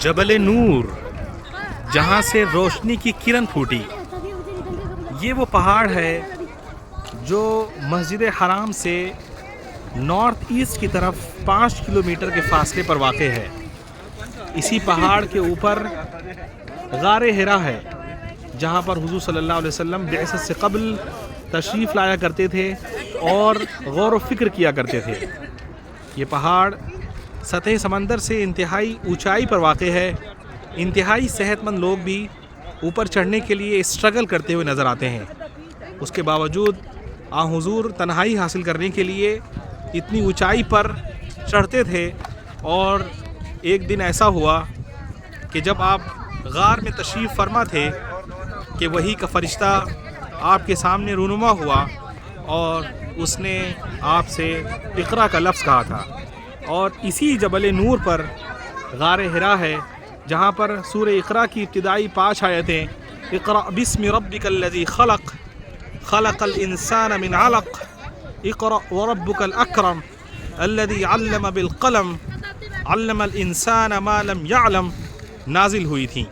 جبل نور، جہاں سے روشنی کی کرن پھوٹی، یہ وہ پہاڑ ہے جو مسجد حرام سے نارتھ ایسٹ کی طرف 5 کلومیٹر کے فاصلے پر واقع ہے۔ اسی پہاڑ کے اوپر غار حرا ہے، جہاں پر حضور صلی اللہ علیہ وسلم بعثت سے قبل تشریف لایا کرتے تھے اور غور و فکر کیا کرتے تھے۔ یہ پہاڑ سطح سمندر سے انتہائی اونچائی پر واقع ہے۔ انتہائی صحت مند لوگ بھی اوپر چڑھنے کے لیے اسٹرگل کرتے ہوئے نظر آتے ہیں۔ اس کے باوجود حضور تنہائی حاصل کرنے کے لیے اتنی اونچائی پر چڑھتے تھے، اور ایک دن ایسا ہوا کہ جب آپ غار میں تشریف فرما تھے کہ وحی کا فرشتہ آپ کے سامنے رونما ہوا اور اس نے آپ سے اقرا کا لفظ کہا تھا۔ اور اسی جبل نور پر غار حرا ہے، جہاں پر سورہ اقرا کی ابتدائی 5 آیتیں اقرأ بسم ربک الذی خلق خلق الانسان من علق اقرأ وربک الاکرم الذی علم بالقلم علم الانسان ما لم یعلم نازل ہوئی تھیں۔